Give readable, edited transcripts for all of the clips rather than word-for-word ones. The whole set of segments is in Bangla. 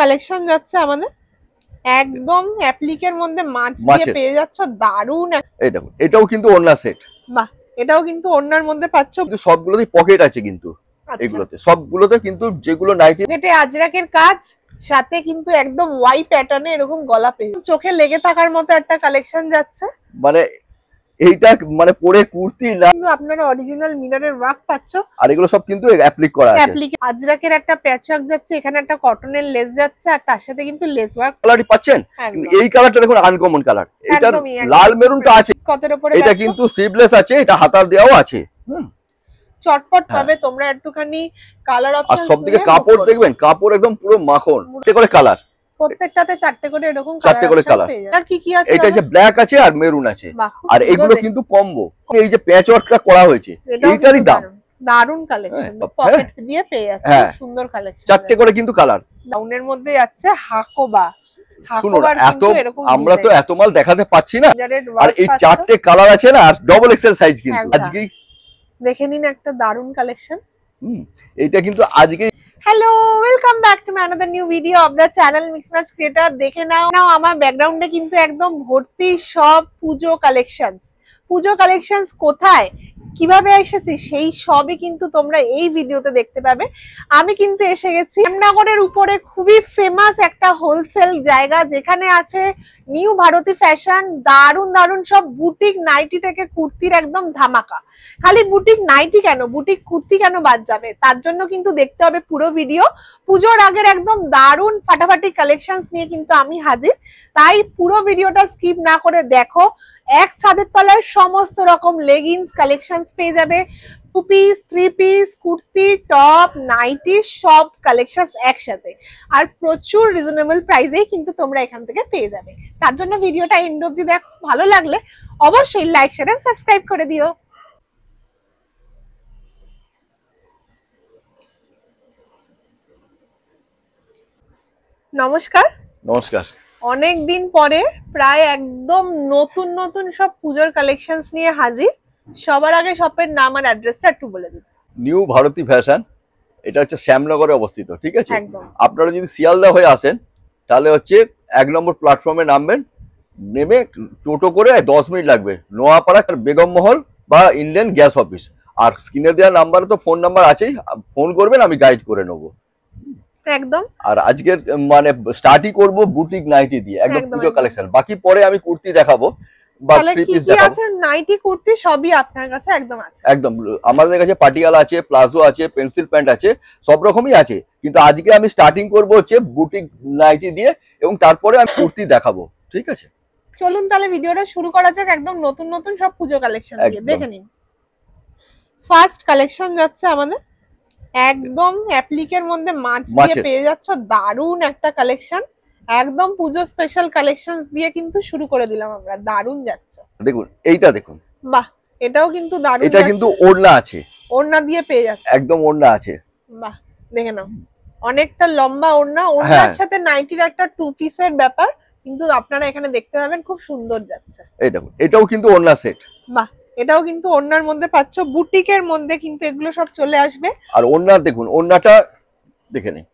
কালেকশন যাচ্ছে আমাদের একদম অ্যাপ্লিকের মধ্যে মাছ দিয়ে পেয়ে যাচ্ছ দারুন। এই দেখো এটাও কিন্তু ওড়না সেট। বাহ, এটাও কিন্তু ওড়নার মধ্যে পাচ্ছ। কিন্তু সবগুলোতেই পকেট আছে, কিন্তু এগুলোতে সবগুলোতে কিন্তু যেগুলো নাইটি পকেটে আজরাকের কাজ, সাথে কিন্তু একদম ওয়াই প্যাটার্নে এরকম গলা পেয়ে চোখে লেগে থাকার মতো একটা কালেকশন যাচ্ছে। মানে এইটা মানে পরে কুর্তি না, কিন্তু আপনারা অরিজিনাল মিররের ওয়ার্ক পাচ্ছ, আর এগুলো সব কিন্তু অ্যাপ্লিক করা আছে। আজরাকের একটা প্যাচ ওয়ার্ক যাচ্ছে, এখানে একটা কটনের লেস যাচ্ছে, আর তার সাথে কিন্তু লেস ওয়ার্ক কালারই পাচ্ছেন। এই কালারটা দেখুন আনকমন কালার, এটা লাল মেরুনটা আছে কতের উপরে, এটা কিন্তু স্লিভলেস আছে, এটা হাতার দেওয়াও আছে। চটপট পাবে তোমরা একটুখানি কালার অপশন। আর সবদিকে কাপড় দেখবেন, কাপড় একদম পুরো মাখন, এটা করে কালার প্রত্যেকটাতে চারটে করে এরকম চারটে করে কালার। আর কি কি আছে, এটা যে ব্ল্যাক আছে আর মেরুন আছে, আর এগুলো কিন্তু কম্বো। এই যে প্যাচ ওয়ার্কটা করা হয়েছে এইটারই দাম। দারুন কালেকশন, পকেট দিয়ে পেয়ে যাচ্ছে, সুন্দর কালেকশন, চারটে করে কিন্তু কালার। ডাউনের মধ্যে যাচ্ছে হাকোবা। শুনুন, এত আমরা তো এত মাল দেখাতে পাচ্ছি না, আর এই চারটে কালার আছে না, আর ডবল এক্সেল সাইজ কিন্তু আজকেই দেখে নিন একটা দারুন কালেকশন। এটা কিন্তু আজকে। Hello, welcome back to my another new video of the channel mix match creator. দেখে নাও আমার ব্যাকগ্রাউন্ডে কিন্তু একদম ভর্তি সব পুজো কালেকশনস। পুজো কালেকশনস কোথায় কিভাবে এসেছি সেই সবই কিন্তু তোমরা এই ভিডিওতে দেখতে পাবে। আমি কিন্তু এসে গেছি শ্যামনগরের উপরে খুবই ফেমাস একটা হোলসেল জায়গা, যেখানে আছে নিউ ভারতী ফ্যাশন। দারুন দারুন সব বুটিক নাইটি থেকে কুর্তির একদম ধামাকা। খালি বুটিক নাইটি কেন, বুটিক কুর্তি কেন বাদ যাবে, তার জন্য কিন্তু দেখতে হবে পুরো ভিডিও। পুজোর আগের একদম দারুন ফাটাফাটি কালেকশনস নিয়ে কিন্তু আমি হাজির, তাই পুরো ভিডিওটা স্কিপ না করে দেখো। এক ছাদের তলায় সমস্ত রকম লেগিংস কালেকশনস পেয়ে যাবে, 2 piece 3 piece kurti top nightie সব কালেকশনস একসাথে, আর প্রচুর রিজনেবল প্রাইসেই কিন্তু তোমরা এখান থেকে পেয়ে যাবে। তার জন্য ভিডিওটা এন্ড অবধি দেখো, ভালো লাগলে অবশ্যই লাইক শেয়ার এন্ড সাবস্ক্রাইব করে দিও। নমস্কার। নমস্কার। অনেক দিন পরে প্রায় একদম নতুন নতুন সব পুজোর কালেকশনস নিয়ে হাজির। সবার আগে শপের নাম আর অ্যাড্রেসটা একটু বলে দিন। নিউ ভারতী ফ্যাশন, এটা হচ্ছে শ্যামনগরে অবস্থিত, ঠিক আছে? আপনারা যদি শিয়ালদা হয়ে আসেন তাহলে হচ্ছে 1 নম্বর প্ল্যাটফর্মে নামবেন, নেমে টোটো করে 10 মিনিট লাগবে নোয়াপাড়া বেগম মহল বা ইন্ডিয়ান গ্যাস অফিস। আর স্ক্রিনে দেওয়া নাম্বারে তো ফোন নাম্বার আছেই, ফোন করবেন, আমি গাইড করে নেবো একদম। আর আজকের মানে স্টার্টই করব বুটিক নাইটি দিয়ে, একদম পুজো কালেকশন। বাকি পরে আমি কুর্তি দেখাবো বা 3 পিস দেখাবো। নাইটি কুর্তি সবই আপনার কাছে একদম আছে? একদম, আমাদের কাছে পাটিয়ালা আছে, প্লাজো আছে, পেন্সিল প্যান্ট আছে, সব রকমই আছে। কিন্তু আজকে আমি স্টার্টিং করব হচ্ছে বুটিক নাইটি দিয়ে, এবং তারপরে আমি কুর্তি দেখাবো, ঠিক আছে? চলুন তাহলে ভিডিওটা শুরু করা যাক একদম নতুন নতুন সব পুজো কালেকশন দিয়ে। দেখে নিন, ফার্স্ট কালেকশন যাচ্ছে আমাদের একদম অ্যাপ্লিকের মধ্যে মাছ দিয়ে পেয়ে যাচ্ছ দারুন একটা কালেকশন। একদম পুজো স্পেশাল কালেকশনস দিয়ে কিন্তু শুরু করে দিলাম আমরা, দারুন যাচ্ছে। দেখুন এইটা দেখুন, বাহ, এটাও কিন্তু দারুন। এটা কিন্তু ওড়না আছে, ওড়না দিয়ে পেয়ে যাচ্ছে, একদম ওড়না আছে। বাহ, দেখে নাও অনেকটা লম্বা ওড়না, ওড়নার সাথে নাইটির একটা 2 পিসের ব্যাপার কিন্তু আপনারা এখানে দেখতে পাবেন, খুব সুন্দর যাচ্ছে। এই দেখুন এটাও কিন্তু ওড়না সেট। বাহ, এটাও কিন্তু ওড়নার মধ্যে পাচ্ছ, বুটিকের মধ্যে কিন্তু এগুলো সব চলে আসবে। আর ওড়না দেখুন, ওড়নাটা দেখে নিন,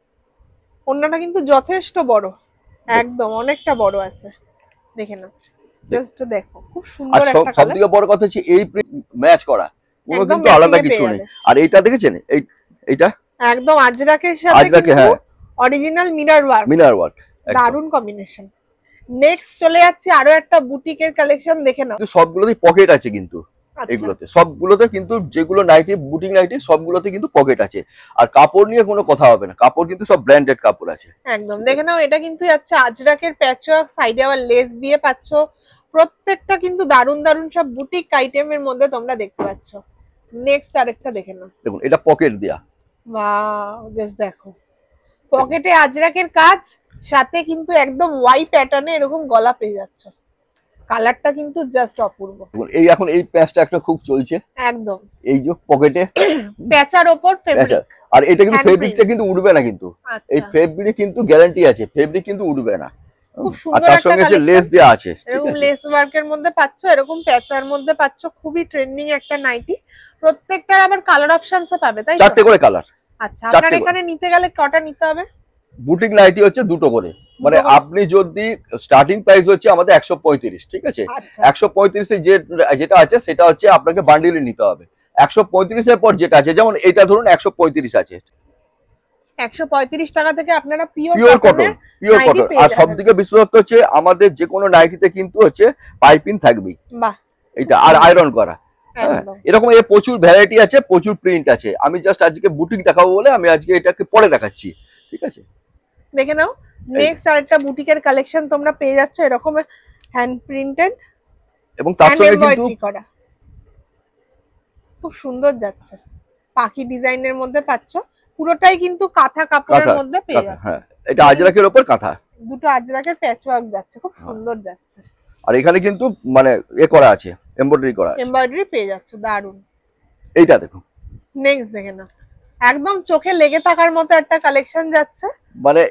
ওড়নাটা কিন্তু যথেষ্ট বড়, একদম অনেকটা বড় আছে, দেখে নাও, জাস্ট দেখো খুব সুন্দর একটা কালার। সবথেকে বড় কথা হচ্ছে এই ম্যাচ করা, কোনো কিন্তু আলাদা কিছু নেই। আর এইটা দেখেছেন, এইটা একদম আজরাকের সাথে অরিজিনাল মিরর ওয়ার্ক, দারুন কম্বিনেশন। নেক্সট চলে যাচ্ছে আরো একটা বুটিকের কালেকশন, দেখে নাও। সবগুলোতেই পকেট আছে কিন্তু এগুলোতে সবগুলোতে, কিন্তু যেগুলো নাইটি বুটিক নাইটি সবগুলোতে কিন্তু পকেট আছে। আর কাপড় নিয়ে কোনো কথা হবে না, কাপড় কিন্তু সব ব্র্যান্ডেড কাপড় আছে একদম। দেখে নাও, এটা কিন্তু যাচ্ছে আজরাকের প্যাচওয়ার্ক, সাইডে আবার লেস দিয়ে পাচ্ছ। প্রত্যেকটা কিন্তু দারুন দারুন সব বুটিক আইটেমের মধ্যে তোমরা দেখতে পাচ্ছ। নেক্সট আরেকটা দেখে নাও, দেখুন এটা পকেট দেয়া, ওয়াও, জাস্ট দেখো পকেটে আজরাকের কাজ, সাথে কিন্তু একদম ওয়াই প্যাটার্নে এরকম গলা পেয়ে যাচ্ছ। কালারটা কিন্তু জাস্ট অপূর্ব। এই এখন এই প্যাচটা একটা খুব চলছে, একদম এই যে পকেটে প্যাচার উপর ফেব্রিক। আর এটা কিন্তু ফেব্রিকটা কিন্তু উড়বে না, কিন্তু এই ফেব্রিক কিন্তু গ্যারান্টি আছে, ফেব্রিক কিন্তু উড়বে না। খুব সুন্দর, তার সঙ্গে যে লেস দেয়া আছে, এরকম লেস ওয়ার্কের মধ্যে পাচ্ছ, এরকম প্যাচার মধ্যে পাচ্ছ। খুবই ট্রেন্ডিং একটা নাইটি, প্রত্যেকটার আবার কালার অপশনসও পাবে, তাই 4টে করে কালার। আচ্ছা, আপনার এখানে নিতে গেলে কটা নিতে হবে? বুটিক নাইটি হচ্ছে দুটো করে, মানে আপনি যদি স্টার্টিং প্রাইস হচ্ছে আমাদের 135, ঠিক আছে? 135 যে যেটা আছে সেটা হচ্ছে আপনাকে বান্ডিলে নিতে হবে। 135 এর পর যেটা আছে, যেমন এটা ধরুন 135 আছে, 135 টাকা থেকে আপনারা পিওর কটন আর সবথেকে বিশেষত্ব হচ্ছে আমাদের যে কোনো নাইটিতে কিন্তু হচ্ছে পাইপিং থাকবেই। বাহ, এটা আর আয়রন করা। এরকম এর প্রচুর ভ্যারাইটি আছে, প্রচুর প্রিন্ট আছে। আমি জাস্ট আজকে বুটিক দেখাবো বলে আমি আজকে এটাকে পরে দেখাচ্ছি, ঠিক আছে? দেখে নাও, নেক্সট আরেকটা বুটিকের কালেকশন তোমরা পেয়ে যাচ্ছ এরকম হ্যান্ড প্রিন্টেড এবং তার সঙ্গে কিন্তু খুব সুন্দর যাচ্ছে, পাখি ডিজাইনের মধ্যে পাচ্ছ, পুরোটাই কিন্তু কাঁথা কাপড়ের মধ্যে পেয়ে যাচ্ছে। হ্যাঁ, এটা আজরাকের উপর কাঁথা, দুটো আজরাকের প্যাচওয়ার্ক যাচ্ছে, খুব সুন্দর যাচ্ছে। আর এখানে কিন্তু মানে করা আছে, এমব্রয়ডারি করা আছে, এমব্রয়ডারি পেয়ে যাচ্ছে, দারুন। এইটা দেখো, নেক্সট দেখে না, একদম চোখে লেগে থাকার মতো একটা কালেকশন যাচ্ছে। মানে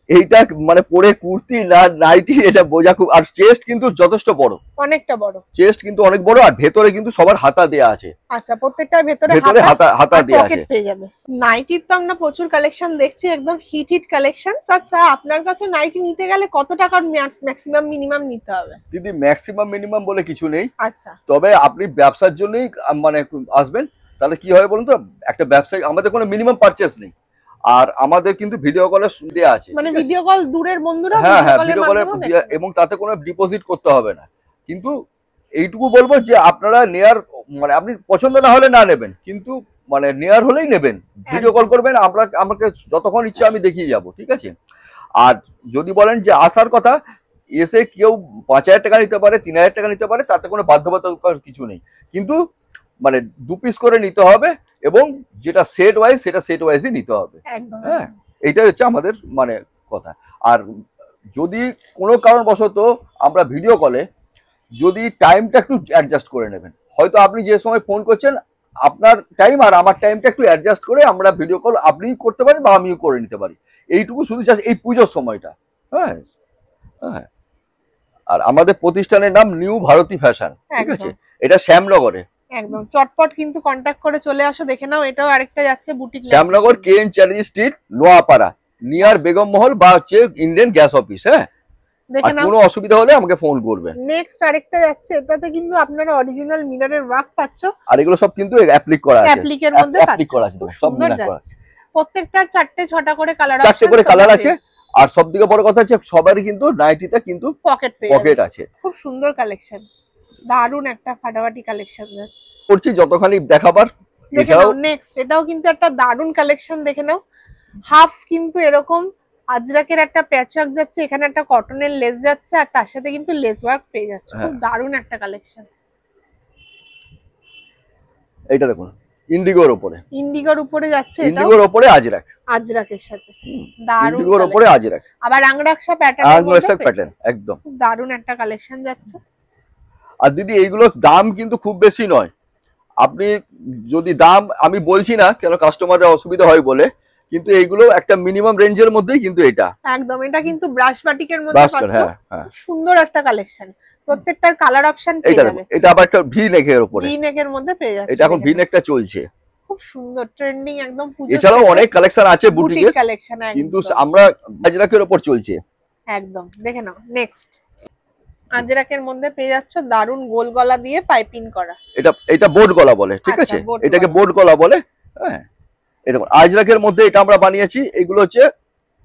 এইটা মানে পরে কুর্তি না নাইটি এটা বোঝা খুব, আর চেস্ট কিন্তু যথেষ্ট বড়, অনেকটা বড় চেস্ট কিন্তু অনেক বড়, আর ভেতরে কিন্তু সবার হাতা দেয়া আছে। আচ্ছা, প্রত্যেকটার ভেতরে হাতা দেয়া আছে, পকেট পেয়ে যাবে। নাইটির তো আমরা প্রচুর কালেকশন দেখছি, একদম হিট কালেকশন। আচ্ছা, আপনার কাছে নাইটি নিতে গেলে কত টাকার ম্যাক্সিমাম মিনিমাম নিতে হবে? দিদি ম্যাক্সিমাম মিনিমাম বলে কিছু নেই। আচ্ছা, তবে আপনি ব্যবসার জন্যই মানে আসবেন, তাহলে কি হয় বলুন তো, একটা ব্যবসায়ী, আমাদের কোনো মিনিমাম পারচেজ নেই, আর আমাদের কিন্তু ভিডিও কলের সুবিধা আছে, মানে ভিডিও কল দূরের বন্ধুরা, হ্যাঁ ভিডিও কলে, এবং তাতে কোনো ডিপোজিট করতে হবে না। কিন্তু এইটুকু বলবো যে আপনারা নেয়ার মানে আপনি পছন্দ না হলে না নেবেন, কিন্তু মানে নেয়ার হলেই নেবেন, ভিডিও কল করবেন, আমাকে যতক্ষণ ইচ্ছা আমি দেখিয়ে যাব, ঠিক আছে? আর যদি বলেন যে আসার কথা, এসে কেউ 5,000 টাকা নিতে পারে, 3,000 টাকা নিতে পারে, তাতে কোনো বাধ্যবাধকতার কিছু নেই, কিন্তু মানে 2 পিস করে নিতে হবে, এবং যেটা সেট ওয়াইজ সেটা সেট ওয়াইজই নিতে হবে। হ্যাঁ, এইটাই হচ্ছে আমাদের মানে কথা। আর যদি কোনো কারণবশত আমরা ভিডিও কলে যদি টাইমটা একটু অ্যাডজাস্ট করে নেবেন, হয়তো আপনি যে সময় ফোন করছেন আপনার টাইম আর আমার টাইমটা একটু অ্যাডজাস্ট করে আমরা ভিডিও কল আপনি করতে পারেন বা আমিও করে নিতে পারি, এইটুকু শুধু জাস্ট এই পুজোর সময়টা। হ্যাঁ হ্যাঁ, আর আমাদের প্রতিষ্ঠানের নাম নিউ ভারতী ফ্যাশন, ঠিক আছে? এটা শ্যামনগরে, একদম চটপট কিন্তু কন্টাক্ট করে চলে আসো। দেখে নাও, এটাও আরেকটা যাচ্ছে boutique, Shyamnagar KN Chatterjee street, Noapara, near Begum মহল বা হচ্ছে ইন্ডিয়ান গ্যাস অফিস। হ্যাঁ, দেখে নাও, কোনো অসুবিধা হলে আমাকে ফোন করবেন। নেক্সট আরেকটা যাচ্ছে, এটাতে কিন্তু আপনারা অরিজিনাল মিররের ওয়ার্ক পাচ্ছ, আর এগুলো সব কিন্তু অ্যাপ্লিক করা আছে, অ্যাপ্লিকের মধ্যে অ্যাপ্লিক করা আছে, সব মিরর করা আছে। প্রত্যেকটার 4-6টা করে কালার, 4টে করে কালার আছে, আর সবথেকে বড় কথা হচ্ছে সবারই কিন্তু নাইটিতে কিন্তু পকেট আছে। খুব সুন্দর কালেকশন, দারুন একটা ফাটাফাটি কালেকশন যাচ্ছে, করছি যতখানি দেখাবার। এছাড়াও নেক্সট এটাও কিন্তু একটা দারুন কালেকশন, দেখে নাও, হাফ কিন্তু এরকম আজরাকের একটা প্যাচওয়ার্ক যাচ্ছে, এখানে একটা কটনের লেস যাচ্ছে, আর তার সাথে কিন্তু লেস ওয়ার্ক পেয়ে যাচ্ছে। খুব দারুন একটা কালেকশন। এইটা দেখুন, ইন্ডিগোর উপরে যাচ্ছে, ইন্ডিগোর উপরে আজরাকের সাথে দারুন, ইন্ডিগোর উপরে আজরাক, আবার আংরাকশা প্যাটার্ন, একদম দারুন একটা কালেকশন যাচ্ছে। আর দিদি এইগুলোর দাম কিন্তু খুব বেশি নয়, আপনি যদি দাম আমি বলছি না কেন কাস্টমারের অসুবিধা হয় বলে, কিন্তু এইগুলো একটা মিনিমাম রেঞ্জের মধ্যেই, কিন্তু এটা একদম, এটা কিন্তু ব্রাশ বাটিকের মধ্যে পাচ্ছ, সুন্দর একটা কালেকশন, প্রত্যেকটার কালার অপশন পেয়ে যাবে। এটা আবার একটা ভি নেকের উপরে, ভি নেকের মধ্যে পেয়ে যাচ্ছে, এটা এখন ভি নেকটা চলছে, খুব সুন্দর ট্রেন্ডিং একদম। এছাড়াও অনেক কালেকশন আছে বুটিকের কালেকশন, কিন্তু আমরা আজরাকের উপর চলছে একদম। দেখে নাও, নেক্সট আজরাকের মধ্যে পেয়ে যাচ্ছ দারুন গোল গলা দিয়ে পাইপিং করা, এটা বোর্ড গলা বলে, ঠিক আছে? এটাকে বোর্ড গলা বলে। হ্যাঁ, এটা আজরাকের মধ্যে এটা আমরা বানিয়েছি, এগুলো হচ্ছে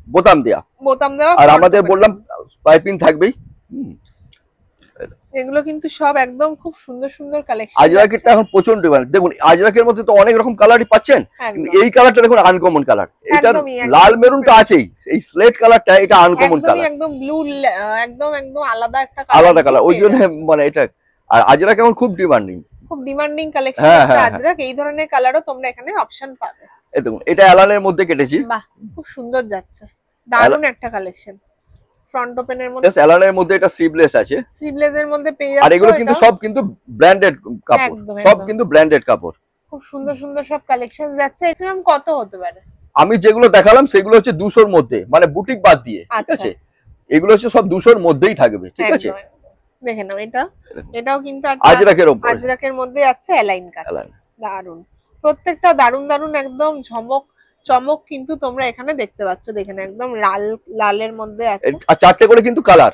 বোতাম দেওয়া, আর আমাদের বললাম পাইপিং থাকবেই। এগুলো কিন্তু সব একদম খুব সুন্দর সুন্দর কালেকশন। আজরাকেরটা এখন প্রচন্ড ডিমান্ড। দেখুন, আজরাকের মধ্যে তো অনেক রকম কালারই পাচ্ছেন, কিন্তু এই কালারটা দেখুন আনকমন কালার। এটা লাল মেরুন তো আছেই, এই স্লেট কালারটা এটা আনকমন কালার, একদম ব্লু, একদম আলাদা একটা কালার, ওই জন্য মানে এটা। আর আজরাক এখন খুব ডিমান্ডিং কালেকশন আজরাক, এই ধরনের কালারও তোমরা এখানে অপশন পাবে। এই দেখুন, এটা অ্যালানের মধ্যে কেটেছি, বাহ, খুব সুন্দর যাচ্ছে, দারুন একটা কালেকশন। ফ্রন্ট ওপেনের মধ্যে, অ্যালানের মধ্যে এটা স্লিভলেস আছে, স্লিভলেসের মধ্যে পেয়ে যাচ্ছে। আর এগুলো কিন্তু সব কিন্তু ব্র্যান্ডেড কাপড়, সব কিন্তু ব্র্যান্ডেড কাপড়। খুব সুন্দর সুন্দর সব কালেকশন যাচ্ছে। ম্যাক্সিমাম কত হতে পারে? আমি যেগুলো দেখালাম সেগুলো হচ্ছে 200 এর মধ্যে, মানে বুটিক বাদ দিয়ে, ঠিক আছে? এগুলো হচ্ছে সব 200 এর মধ্যেই থাকবে, ঠিক আছে? দেখে নাও, এটাও কিন্তু আজরাকের মধ্যে আছে অ্যালাইন কাট, দারুন, প্রত্যেকটা দারুন দারুন একদম ঝমক চমক কিন্তু তোমরা এখানে দেখতে পাচ্ছ, দেখেন একদম লাল লালের মধ্যে আছে, আর 4টে করে কিন্তু কালার,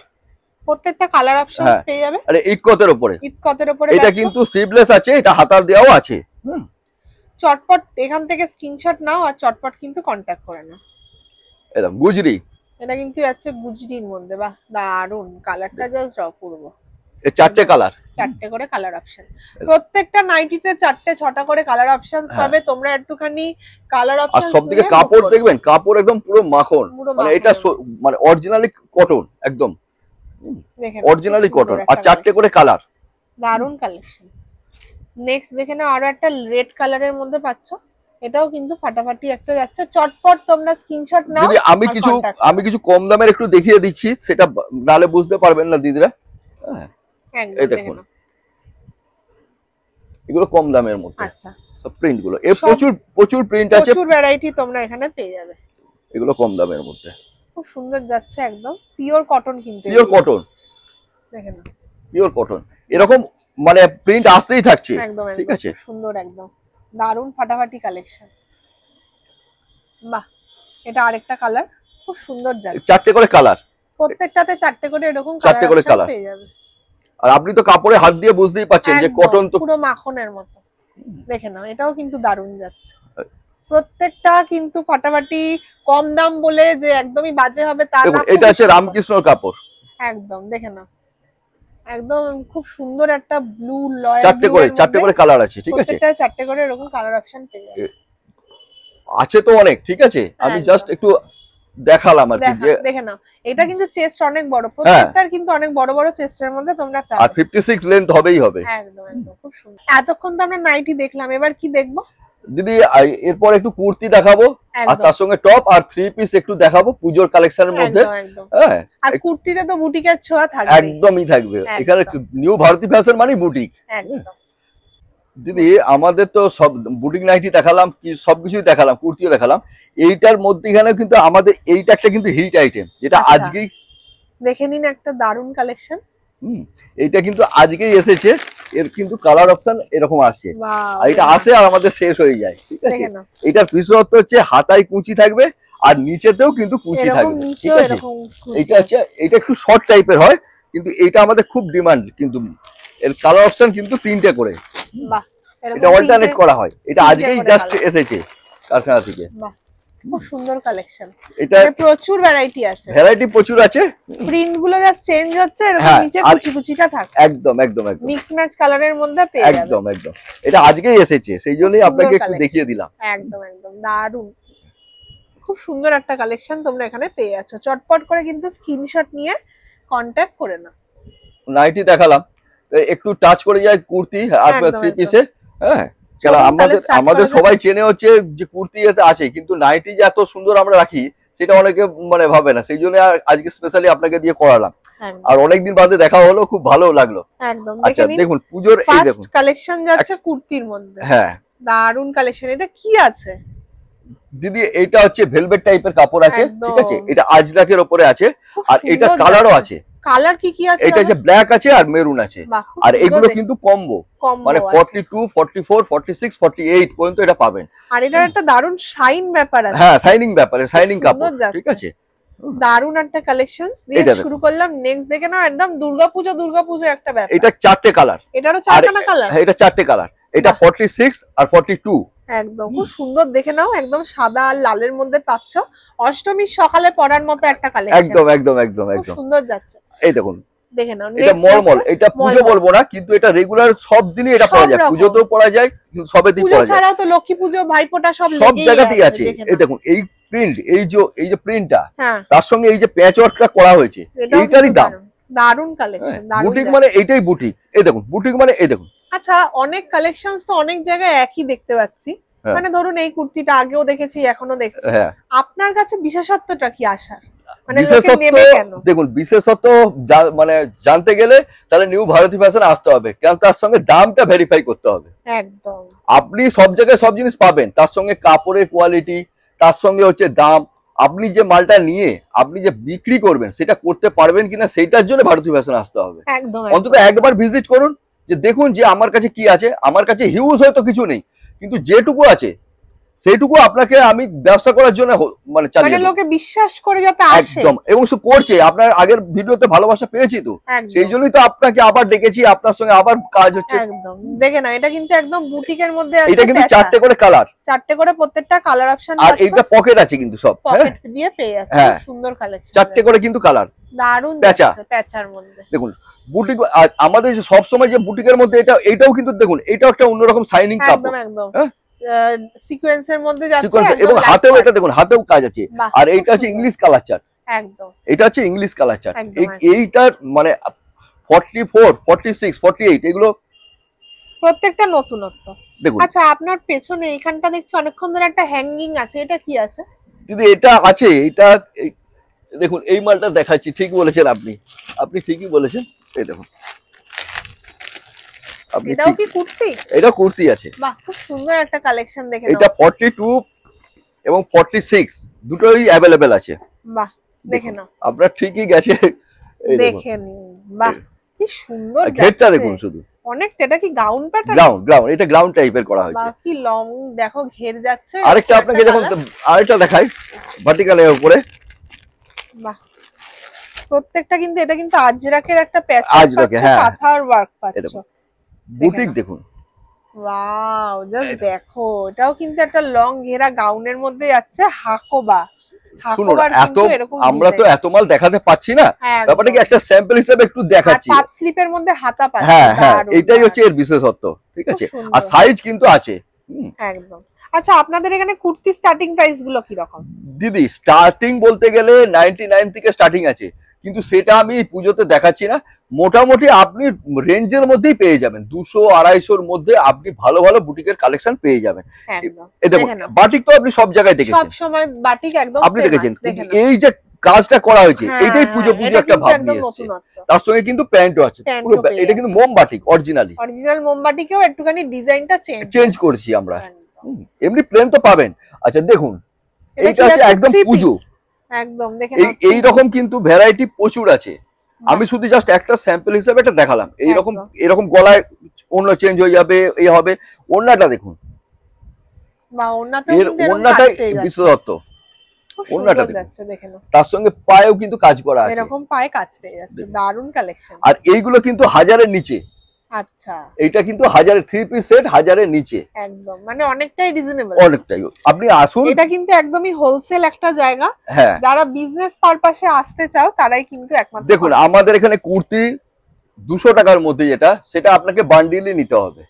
প্রত্যেকটা কালার অপশনস পেয়ে যাবে। আরে ইটকতের উপরে, ইটকতের উপরে এটা কিন্তু স্লিভলেস আছে, এটা হাতাল দেওয়াও আছে। চটপট এখান থেকে স্ক্রিনশট নাও আর চটপট কিন্তু কন্টাক্ট করে নাও। একদম গুজরি, এটা কিন্তু যাচ্ছে গুজরির মধ্যে, বাহ দারুন, কালারটা জাস্ট অপূর্ব। এই 4টে কালার, 4টে করে কালার অপশন, প্রত্যেকটা নাইটিতে 4টে 6টা করে কালার অপশনস পাবে তোমরা। একটুখানি কালার আর অপশনস সবদিকে কাপড় দেখবেন, কাপড় একদম পুরো মাখন, মানে এটা মানে অরিজিনালি কটন, একদম দেখেন অরিজিনালি কটন, আর 4টে করে কালার, দারুন কালেকশন। নেক্সট দেখে নাও, আরো একটা রেড কালারের মধ্যে পাচ্ছ, এটাও কিন্তু ফাটাফাটি একটা যাচ্ছে, চটপট তোমরা স্ক্রিনশট নাও। যদি আমি কিছু কম দামের একটু দেখিয়ে দিচ্ছি, সেটা নালে বুঝতে পারবেন না দিদিরা। এই দেখুন, এগুলো কম দামের মধ্যে, আচ্ছা সব প্রিন্ট গুলো, এর প্রচুর প্রিন্ট আছে, প্রচুর ভ্যারাইটি তোমরা এখানে পেয়ে যাবে। এগুলো কম দামের মধ্যে খুব সুন্দর যাচ্ছে, একদম পিওর কটন, কিন্তু পিওর কটন, দেখেন পিওর কটন, এরকম মানে প্রিন্ট আসতেই থাকছে, ঠিক আছে, সুন্দর একদম দারুন ফাটাফাটি কালেকশন। বাহ, এটা আরেকটা কালার, খুব সুন্দর যাচ্ছে, 4টে করে কালার, প্রত্যেকটাতে 4টে করে এরকম 4টে করে কালার পেয়ে যাবে। আর আপনি তো কাপড়ে হাত দিয়ে বুঝতেই পাচ্ছেন যে কটন তো পুরো মাখনের মতো, দেখে নাও এটাও কিন্তু দারুন যাচ্ছে, প্রত্যেকটা কিন্তু ফাটাফাটি, কম দাম বলে যে একদমই বাজে হবে তা না। এটা হচ্ছে রামকৃষ্ণর কাপড়, একদম দেখে নাও, একদম খুব সুন্দর একটা ব্লু লয়াল, 4টে করে কালার আছে, ঠিক আছে, প্রত্যেকটা 4টে করে এরকম কালার অপশন পেয়ে যাবে, আছে তো অনেক, ঠিক আছে, আমি জাস্ট একটু দেখালাম আর কি, যে দেখে নাও এটা কিন্তু চেস্ট অনেক বড়, প্রত্যেকটার কিন্তু অনেক বড় বড় চেস্টের মধ্যে তোমরা পাবে, আর 56 লেন্থ হবেই হবে, একদম একদম খুব সুন্দর। এতক্ষণ তো আমরা নাইটি দেখলাম, এবার কি দেখবো দিদি? এরপর একটু কুর্তি দেখাবো, আর তার সঙ্গে টপ আর 3 পিস একটু দেখাবো পুজোর কালেকশনের মধ্যে। হ্যাঁ, আর কুর্তিতে তো বুটিকের ছোঁয়া থাকবে, একদমই থাকবে, এখানে নিউ ভারতী ফ্যাশন মানে বুটিক। দিদি আমাদের তো সব বুটিক নাইটি দেখালাম, কি সবকিছুই দেখালাম, কুর্তিও দেখালাম, এইটার মধ্যেখানে কিন্তু আমাদের এইটা একটা কিন্তু হিট আইটেম, যেটা আজকেই দেখে নিন, একটা দারুন কালেকশন। এইটা কিন্তু আজকেই এসেছে, এর কিন্তু কালার অপশন এরকম আসছে, আর এটা আসে আর আমাদের শেষ হয়ে যায়, ঠিক আছে। এটার বিশেষত্ব হচ্ছে হাতায় কুচি থাকবে আর নিচেতেও কিন্তু কুচি থাকবে, ঠিক আছে। এইটা হচ্ছে, এটা একটু শর্ট টাইপের হয়, কিন্তু এইটা আমাদের খুব ডিমান্ড, কিন্তু এর কালার অপশন কিন্তু 3টে করে, এটা অল্টারনেট করা হয়, এটা আজকেই জাস্ট এসেছে কারখানা থেকে, খুব সুন্দর কালেকশন, এটা প্রচুর ভ্যারাইটি আছে, প্রচুর আছে, প্রিন্ট গুলো জাস্ট চেঞ্জ হচ্ছে, এরকম নিচে কুচি কুচিটা থাকে, একদম একদম একদম মিক্স ম্যাচ কালারের মধ্যে পেয়ে যাবেন, একদম একদম, এটা আজকেই এসেছে, সেই জন্যই আপনাকে একটু দেখিয়ে দিলাম, একদম একদম দারুন, খুব সুন্দর একটা কালেকশন তোমরা এখানে পেয়ে যাচ্ছ, চটপট করে কিন্তু স্ক্রিনশট নিয়ে কন্টাক্ট করে নাও। নাইটি দেখালাম, একটু টাচ করে যায় কুর্তি আর 3 পিসে, হ্যাঁ, কারণ আমাদের সবাই চেনে হচ্ছে যে কুর্তি এতে আছে, কিন্তু নাইটি যে এত সুন্দর আমরা রাখি সেটা অনেকে মানে ভাবে না, সেই জন্য আজকে স্পেশালি আপনাকে দিয়ে করালাম, আর অনেকদিন বাদে দেখা হলো, খুব ভালো লাগলো। একদম, আচ্ছা দেখুন পুজোর এই দেখুন কালেকশন যাচ্ছে কুর্তির মধ্যে, হ্যাঁ দারুন কালেকশন। এটা কি আছে দিদি? এটা হচ্ছে ভেলভেট টাইপের কাপড় আছে, ঠিক আছে, এটা আজরাকের উপরে আছে, আর এটা কালারও আছে, কালার কি কি আছে? এটা যে ব্ল্যাক আছে আর মেরুন আছে, আর এগুলো কিন্তু কম্বো, মানে 42 44 46 48 পর্যন্ত এটা পাবেন, আর এটার একটা দারুন শাইন ব্যাপার আছে, হ্যাঁ শাইনিং ব্যাপারে, শাইনিং কাপড়, ঠিক আছে, দারুন একটা কালেকশন দিয়ে শুরু করলাম। নেক্সট দেখে নাও, একদম দুর্গাপূজো একটা ব্যাপার, এটা 4টে কালার, এটারও 4টা কালার, এটা 4টে কালার, এটা 46 আর 42, একদম খুব সুন্দর, দেখে নাও একদম সাদা আর লালের মধ্যে পাচ্ছ, অষ্টমীর সকালে পরার মতো একটা কালেকশন, একদম একদম একদম একদম সুন্দর যাচ্ছে। এই দেখুন দেখে নাও, এটা মলমল, এটা পুজো বলবো না, কিন্তু এটা রেগুলার সব দিনই এটা পরা যায়, পুজোতেও পরা যায়, সবে দিন পরা যায়, ছাড়াও তো লক্ষ্মী পুজো, ভাইফোঁটা সব জায়গাতেই আছে। এই দেখুন এই প্রিন্ট, এই যে প্রিন্টটা, তার সঙ্গে এই যে প্যাচ ওয়ার্কটা করা হয়েছে, এইটারই দাম, দারুন কালেকশন, বুটিক মানে এইটাই বুটিক, এই দেখুন বুটিক মানে এই দেখুন। আচ্ছা, অনেক কালেকশনস তো অনেক জায়গায় একই দেখতে পাচ্ছি, মানে ধরুন এই কুর্তিটা আগেও দেখেছি, এখনো দেখছি, আপনার কাছে বিশেষত্বটা কি আসার? মানে দেখুন বিশেষত মানে জানতে গেলে তাহলে নিউ ভারতী ফ্যাশনে আসতে হবে, কারণ তার সঙ্গে দামটা ভেরিফাই করতে হবে। একদম, আপনি সব জায়গায় সব জিনিস পাবেন, তার সঙ্গে কাপড়ের কোয়ালিটি, তার সঙ্গে হচ্ছে দাম, আপনি যে মালটা নিয়ে আপনি যে বিক্রি করবেন সেটা করতে পারবেন কিনা সেইটার জন্য ভারতী ফ্যাশনে আসতে হবে। অন্তত একবার ভিজিট করুন, যে দেখুন যে আমার কাছে কি আছে, আমার কাছে হিউজ হয়তো কিছু নেই, কিন্তু যেটুকু আছে সেইটুকু আপনাকে আমি ব্যবসা করার জন্য মানে চালিয়ে লোকে বিশ্বাস করে যাতে আসে একদম, এবং সে করছে। আপনার আগের ভিডিওতে ভালোবাসা পেয়েছি তো, সেই জন্যই তো আপনাকে আবার ডেকেছি, আপনার সঙ্গে আবার কাজ হচ্ছে। একদম দেখে না, এটা কিন্তু একদম বুটিকের মধ্যে আছে। এটা কিন্তু 4টে করে কালার, 4টে করে প্রত্যেকটা কালার অপশন আর এইটা পকেট আছে কিন্তু সব পকেট দিয়ে পেয়ে যাচ্ছে। সুন্দর কালেকশন, 4টে করে কিন্তু কালার, দারুন প্যাচার মধ্যে। দেখুন বুটিক আমাদের সব সময় যে বুটিকের মধ্যে এটাও কিন্তু দেখুন, এটাও একটা অন্যরকম শাইনিং কাপড়, একদম সিকোয়েন্সের মধ্যে যাচ্ছে, এবং হাতেও এটা দেখুন, হাতেও কাজ আছে। আর এইটা হচ্ছে ইংলিশ কালার চার্ট, একদম এটা হচ্ছে ইংলিশ কালার চার্ট। এইটার মানে 44, 46, 48 এগুলো প্রত্যেকটা নতুনত্ব দেখুন। আচ্ছা, আপনার পেছনে এইখানটা দেখছি অনেকক্ষণ ধরে একটা হ্যাঙ্গিং আছে, এটা কি আছে? দিদি এটা আছে, এটা দেখুন, এই মালটা দেখাচ্ছি। ঠিক বলেছেন আপনি, আপনি ঠিকই বলেছেন। এই দেখুন, এটাও কি কুর্তি? এটা কুর্তি আছে। বাহ, খুব সুন্দর একটা কালেকশন। দেখেন এটা 42 এবং 46 দুটোই अवेलेबल আছে। বাহ, দেখেন না, আপনারা ঠিকই গেছে, দেখেন। বাহ, কি সুন্দর ঘেরটা দেখুন শুধু, অনেকটা। এটা কি গাউন প্যাটার্ন? গ্রাউন্ড, এটা গ্রাউন্ড টাইপের করা হয়েছে। বাহ, কি লং, দেখো ঘের যাচ্ছে। আরেকটা আপনাকে যখন আরেকটা দেখাই ভার্টিক্যালের উপরে, বাহ, প্রত্যেকটা কিন্তু এটা কিন্তু আজরাকের একটা প্যাচ, আজরাকে, হ্যাঁ, কাঁথার ওয়ার্ক পাচ্ছো। বুটিক দেখুন, ওয়াও, জাস্ট দেখো, এটাও কিন্তু একটা লং ঘেরা গাউনের মধ্যে যাচ্ছে। হাকোবা, হাকোবার কিন্তু এরকম আমরা তো এত মাল দেখাতে পাচ্ছি না, ব্যাপারটা কি একটা স্যাম্পল হিসেবে একটু দেখাচ্ছি। পাপ স্লিপের মধ্যে হাতা পাচ্ছি। হ্যাঁ, এটাই হচ্ছে এর বিশেষত্ব, ঠিক আছে। আর সাইজ কিন্তু আছে একদম। আচ্ছা, আপনাদের এখানে কুর্তি স্টার্টিং প্রাইস গুলো কি রকম? দিদি স্টার্টিং বলতে গেলে 99 থেকে স্টার্টিং আছে, কিন্তু সেটা আমি পুজোতে দেখাচ্ছি না। মোটামুটি আপনি রেঞ্জের মধ্যেই পেয়ে যাবেন, 200-250 মধ্যে আপনি ভালো ভালো বুটিকের কালেকশন পেয়ে যাবেন। বাটিক তো আপনি সব জায়গায় দেখেছেন, সব সময় বাটিক একদম আপনি দেখেছেন। এই যে কাজটা করা হয়েছে, এইটাই পুজো একটা ভাব নিয়ে এসেছে। তার সঙ্গে কিন্তু প্যান্টও আছে পুরো, এটা কিন্তু মোম বাটিক, অরিজিনাল মোম বাটিকেও একটুখানি ডিজাইনটা চেঞ্জ করেছি আমরা। এমনি প্লেন তো পাবেন। আচ্ছা দেখুন, এইটা আছে একদম পুজো, একদম দেখেন। এই রকম কিন্তু ভ্যারাইটি প্রচুর আছে। আমি শুধু জাস্ট একটা স্যাম্পল হিসেবে এটা দেখালাম। এরকম গলায় ওড়না চেঞ্জ হয়ে যাবে, এই হবে। ওড়নাটা দেখুন, এর ওড়নাটাই বিশেষত্ব। ওড়নাটা দেখুন, তার সঙ্গে পায়েও কিন্তু কাজ করা আছে, এরকম পায়ে কাজ পেয়ে যাচ্ছে। দারুণ কালেকশন। আর এইগুলো কিন্তু 1000-এর নিচে। আচ্ছা, এইটা কিন্তু 1000-এর 3 পিস সেট 1000-এর নিচে, একদম মানে অনেকটাই রিজনেবল, অনেকটাই। আপনি আসুন, এটা কিন্তু একদমই হোলসেল একটা জায়গা। হ্যাঁ, যারা বিজনেস পারপাসে আসতে চাও তারাই কিন্তু একমাত্র। দেখুন, আমাদের এখানে কুর্তি 200 টাকার মধ্যে যেটা, সেটা আপনাকে বান্ডিলই নিতে হবে।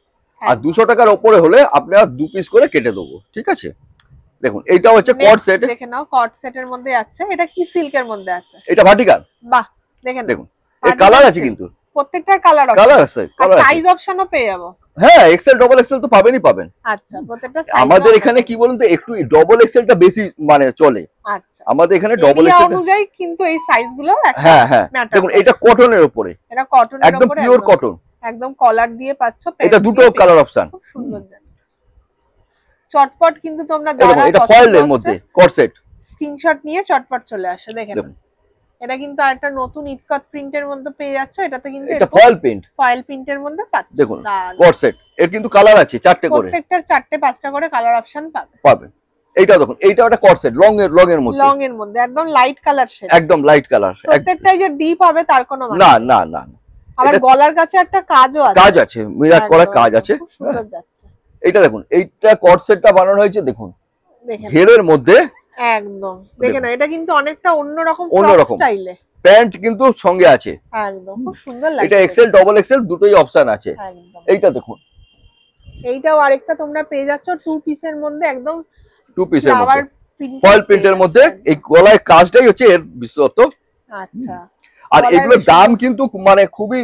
আর 200 টাকার উপরে হলে আপনারা 2 পিস করে কেটে দেবো, ঠিক আছে। দেখুন, এইটা হচ্ছে কট সেট, দেখে নাও, কট সেটের মধ্যে আছে। এটা কি সিল্কের মধ্যে আছে? এটা ভার্টিক্যাল। বাহ, দেখেন দেখুন, এর কালার আছে কিন্তু প্রত্যেকটার কালার আছে, সাইজ অপশনও পেয়ে যাবো। হ্যাঁ, এক্সেল ডবল এক্সেল তো পাবেনই পাবেন। আচ্ছা, প্রত্যেকটা আমাদের এখানে কি বলুন তো, একটু ডবল এক্সেলটা বেশি মানে চলে। আচ্ছা, আমাদের এখানে ডবল এক্সেল অনুযায়ী কিন্তু এই সাইজগুলো। হ্যাঁ, দেখুন, এটা কটনের উপরে, এটা কটনের উপরে, একদম পিওর কটন, একদম কলার দিয়ে পাচ্ছো। এটা দুটো কালার অপশন, খুব সুন্দর চটপট। কিন্তু তোমরা এটা ফয়েলের মধ্যে কট সেট, স্ক্রিনশট নিয়ে চটপট চলে আসো। দেখেন, এটা কিন্তু আরেকটা নতুন ইতকাত প্রিন্টের মধ্যে পেয়ে যাচ্ছে। এটাতে কিন্তু এটা ফয়েল প্রিন্টের মধ্যে পাচ্ছ। দেখুন, কট সেট, এর কিন্তু কালার আছে 4টে করে, প্রত্যেকটার 4টে-5টা করে কালার অপশন পাবেন। এইটা দেখুন, এইটা একটা কট সেট, লং এর মধ্যে একদম লাইট কালার শেড, একদম লাইট কালার। প্রত্যেকটাই যে ডিপ হবে তার কোনো মানে না। আবার গলার কাছে একটা কাজ আছে, মিরার করা কাজ আছে। এইটা দেখুন, এইটা কট সেটটা বানানো হয়েছে, দেখুন ঘেরের মধ্যে একদম। দেখেন, এটা কিন্তু অনেকটা অন্যরকম স্টাইলে। প্যান্ট কিন্তু সঙ্গে আছে, একদম খুব সুন্দর লাগে। এটা এক্সেল ডবল এক্সেল দুটোই অপশন আছে। এইটা দেখুন, এইটাও আরেকটা তোমরা পেয়ে যাচ্ছ 2 পিসের মধ্যে, একদম 2 পিসের মধ্যে ফয়েল প্রিন্টের মধ্যে। এই গলায় কাজটাই হচ্ছে এর বিশেষত্ব। আচ্ছা, আর এগুলোর দাম কিন্তু মানে খুবই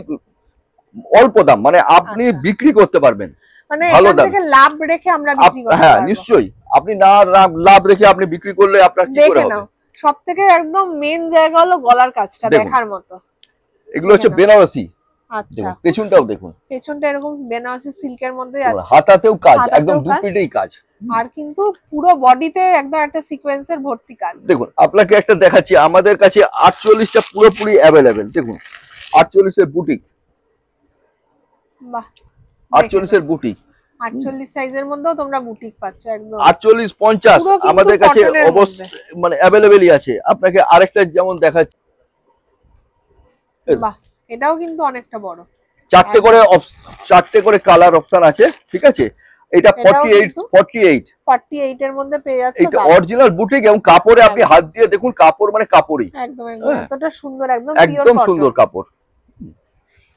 অল্প দাম, মানে আপনি বিক্রি করতে পারবেন মানে এখান থেকে লাভ রেখে আমরা বিক্রি করতে পারবো। হ্যাঁ, নিশ্চয়ই। আপনি না লাভ রেখে আপনি বিক্রি করলে আপনার কি করে হবে? সবথেকে একদম মেইন জায়গা হলো গলার কাজটা দেখার মতো। এগুলো হচ্ছে বেনারসি। আচ্ছা, পেছনটাও দেখুন, পেছনটা এরকম বেনারসি সিল্কের মধ্যে আছে, হাতাতেও কাজ, একদম দুপিটেই কাজ। আর কিন্তু পুরো বডিতে একদম একটা সিকোয়েন্সের ভর্তি কাজ। দেখুন, আপনাকে একটা দেখাচ্ছি, আমাদের কাছে 48টা পুরোপুরি अवेलेबल। দেখুন, 48 এর বুটিক, বাহ, 48 এর বুটিক। 48 সাইজের মধ্যেও তোমরা বুটিক পাচ্ছ একদম 48 50 আমাদের কাছে অবশ্যই মানে अवेलेबलই আছে। আপনাকে আরেকটা যেমন দেখাচ্ছি, বাহ এটাও কিন্তু অনেকটা বড়, চারটে করে কালার অপশন আছে, ঠিক আছে। এটা 48 এর মধ্যে পেয়ে যাচ্ছে। এটা অরিজিনাল বুটিক এবং কাপড়ে আপনি হাত দিয়ে দেখুন, কাপড় মানে কাপড়ই একদম এতটা সুন্দর, একদম সুন্দর কাপড়।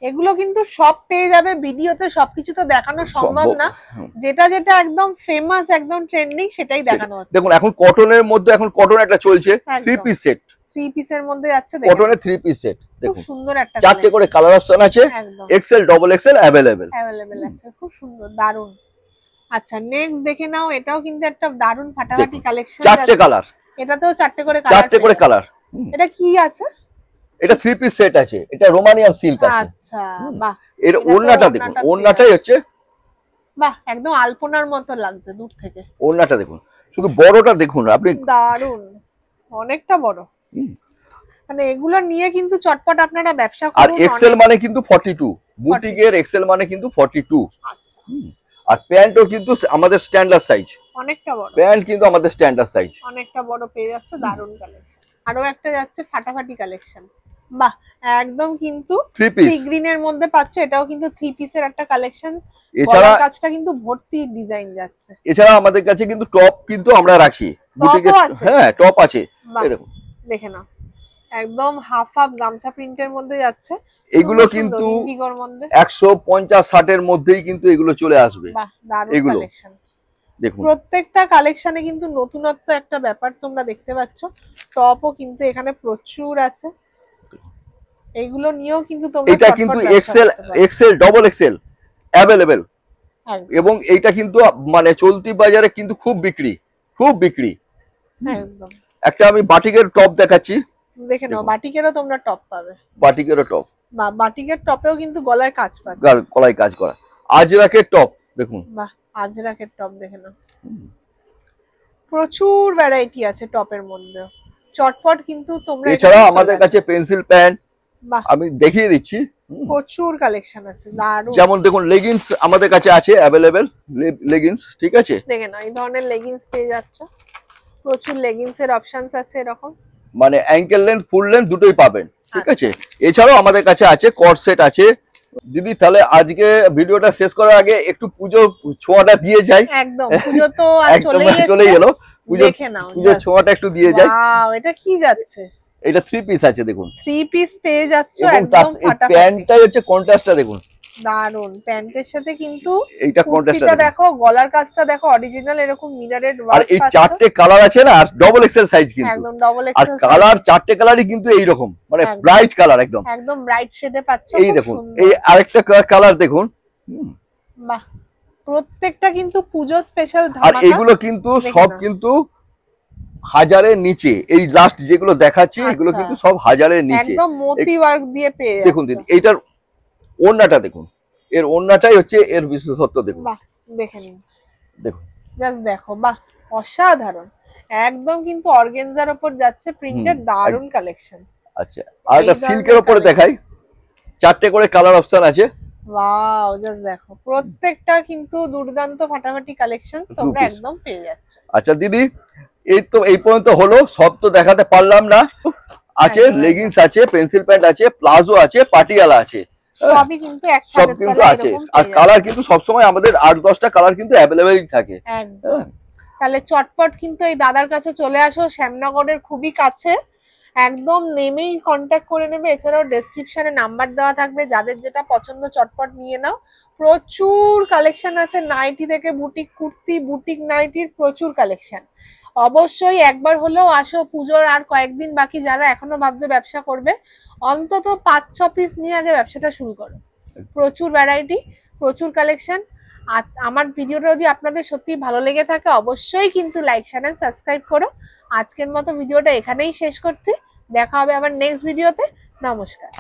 এগুলো কিন্তু সব পেয়ে যাবে ভিডিওতে, সবকিছু তো দেখানো সম্ভব না, যেটা যেটা একদম ফেমাস একদম ট্রেন্ডিং সেটাই দেখানো হচ্ছে। দেখুন এখন কটনের মধ্যে, এখন কটন একটা চলছে 3 পিস সেট, 3 পিসের মধ্যে যাচ্ছে, দেখুন কটনের 3 পিস সেট দেখুন, খুব সুন্দর একটা চারটে করে কালার অপশন আছে, এক্সেল ডবল এক্সেল अवेलेबल আছে, খুব সুন্দর দারুন। আচ্ছা নেক্সট দেখে নাও, এটাও কিন্তু একটা দারুন ফাটাফাটি কালেকশন, চারটে কালার, এটাতেও চারটে করে কালার। এটা কি আছে? এটা 3 পিস সেট আছে, এটা রোমানিয়ান সিল্ক আছে। আচ্ছা বাহ, এর ওড়নাটা দেখুন, ওড়নাটাই হচ্ছে বাহ একদম আলপনার মতো লাগছে দূর থেকে। ওড়নাটা দেখুন, শুধু বড়টা দেখুন আপনি, দারুন অনেকটা বড়। মানে এগুলো নিয়ে কিন্তু চটপট আপনারা ব্যবসা করুন। আর এক্সেল মানে কিন্তু 42, বুটিকের এক্সেল মানে কিন্তু 42। আচ্ছা আর প্যান্টও কিন্তু আমাদের স্ট্যান্ডার্ড সাইজ, অনেকটা বড় প্যান্ট কিন্তু আমাদের স্ট্যান্ডার্ড সাইজ, অনেকটা বড় পেয়ে যাচ্ছে। দারুন কালেকশন। আরো একটা যাচ্ছে ফাটাফাটি কালেকশন, বাহ একদম কিন্তু সি গ্রিনের মধ্যে পাচ্ছ, এটাও কিন্তু 3 পিসের একটা কালেকশন। এছাড়া কাজটা কিন্তু ভর্তি ডিজাইন যাচ্ছে। এছাড়া আমাদের কাছে কিন্তু টপ কিন্তু আমরা রাখি বুটিকে, হ্যাঁ টপ আছে, এই দেখুন দেখে নাও একদম হাফ হাফ গামছা প্রিন্টের মধ্যে যাচ্ছে। এগুলো কিন্তু 150-60 এর মধ্যেই কিন্তু এগুলো চলে আসবে। বাহ দারুণ কালেকশন দেখুন, প্রত্যেকটা কালেকশনে কিন্তু নতুনত্ব একটা ব্যাপার তোমরা দেখতে পাচ্ছ। টপও কিন্তু এখানে প্রচুর আছে, এইগুলো নিয়েও কিন্তু তোমরা, এটা কিন্তু এক্সেল ডবল এক্সেল अवेलेबल, এবং এইটা কিন্তু মানে চলতি বাজারে কিন্তু খুব বিক্রি একদম। একটা আমি বাটিকের টপ দেখাচ্ছি, দেখে নাও বাটিকেরও তোমরা টপ পাবে, বাটিকেরও টপ, বাটিকের টপেও কিন্তু গলায় কাজ পাবে, গলায় কাজ করা। আজরাকের টপ দেখুন, বাহ আজরাকের টপ দেখে নাও, প্রচুর ভ্যারাইটি আছে টপের মধ্যে চটপট কিন্তু তোমরা। এছাড়া আমাদের কাছে পেন্সিল প্যান্ট আমি দেখিয়ে দিচ্ছি, প্রচুর কালেকশন আছে দারুণ। যেমন দেখুন লেগিংস আমাদের কাছে আছে अवेलेबल, লেগিংস ঠিক আছে, দেখেন এই ধরনের লেগিংস পেয়ে যাচ্ছে, প্রচুর লেগিংস এর অপশনস আছে এরকম, মানে অ্যাঙ্কেল লেন্থ ফুল লেন্থ দুটোই পাবেন, ঠিক আছে। এছাড়াও আমাদের কাছে আছে কট সেট আছে। দিদি তাহলে আজকে ভিডিওটা শেষ করার আগে একটু পুজো ছোঁয়াটা দিয়ে যাই। একদম পুজো তো চলেই এলো, পুজো ছোঁয়াটা একটু দিয়ে যাই। ওয়াও এটা কি যাচ্ছে, এটা 3 পিস আছে দেখুন, 3 পিস পেয়ে যাচ্ছে একদম ফাটাফাটি। প্যান্টটাই হচ্ছে কন্ট্রাস্টটা দেখুন, দারুন। প্যান্টের সাথে কিন্তু এইটা কন্ট্রাস্টটা দেখো, গলার কাজটা দেখো অরিজিনাল এরকম মিররেড ওয়ার্ক। আর এই চারটে কালার আছে না, আর ডবল এক্সেল সাইজ কিন্তু, একদম ডবল এক্সেল, আর কালার চারটে কালারই কিন্তু এই রকম, মানে ব্রাইট কালার, একদম ব্রাইট শেডে পাচ্ছ। এই দেখুন, এই আরেকটা কালার দেখুন, বাহ প্রত্যেকটা কিন্তু পূজো স্পেশাল ধামাকা। আর এগুলো কিন্তু সব কিন্তু হাজারের নিচে, এই লাস্ট যেগুলো দেখাচ্ছি এগুলো কিন্তু সব হাজারের নিচে, একদম মোতি ওয়ার্ক দিয়ে পেয়ে যাচ্ছে। দেখুন দিদি এইটার ওড়নাটা দেখুন, এর ওড়নাটাই হচ্ছে এর বিশেষত্ব দেখুন, বাহ দেখে নিন, দেখুন জাস্ট দেখো, বাহ অসাধারণ একদম কিন্তু অর্গানজার উপর যাচ্ছে প্রিন্টেড, দারুন কালেকশন। আচ্ছা আর একটা সিল্কের উপরে দেখাই, চারটে করে কালার অপশন আছে। ওয়াও জাস্ট দেখো, প্রত্যেকটা কিন্তু দুর্দান্ত ফাটাফাটি কালেকশন তোমরা একদম পেয়ে যাচ্ছ। আচ্ছা দিদি এই তো এই পর্যন্ত হলো, সব তো দেখাতে পারলাম না। আছে লেগিংস আছে, পেন্সিল প্যান্ট আছে, প্লাজো আছে, পাটিয়ালা আছে, সবই কিন্তু সব কিন্তু আছে। আর কালার কিন্তু সবসময় আমাদের 8-10টা কালার কিন্তু অ্যাভেলেবেল থাকে। তাহলে চটপট কিন্তু এই দাদার কাছে চলে আসো, শ্যামনগরের খুবই কাছে, একদম নেমেই কন্ট্যাক্ট করে নেবে। এছাড়াও ডেসক্রিপশনে নাম্বার দেওয়া থাকবে, যাদের যেটা পছন্দ চটপট নিয়ে নাও। প্রচুর কালেকশন আছে, নাইটি থেকে বুটিক কুর্তি, বুটিক নাইটির প্রচুর কালেকশন। অবশ্যই একবার হলেও আসো, পুজোর আর কয়েকদিন বাকি, যারা এখনো ভাবছো ব্যবসা করবে অন্তত 5-6 পিস নিয়ে আগে ব্যবসাটা শুরু করো। প্রচুর ভ্যারাইটি, প্রচুর কালেকশন। আর আমার ভিডিওটা যদি আপনাদের সত্যি ভালো লেগে থাকে অবশ্যই কিন্তু লাইক শেয়ার এন্ড সাবস্ক্রাইব করো। আজকের মতো ভিডিওটা এখানেই শেষ করছি, দেখা হবে আবার নেক্সট ভিডিওতে। নমস্কার।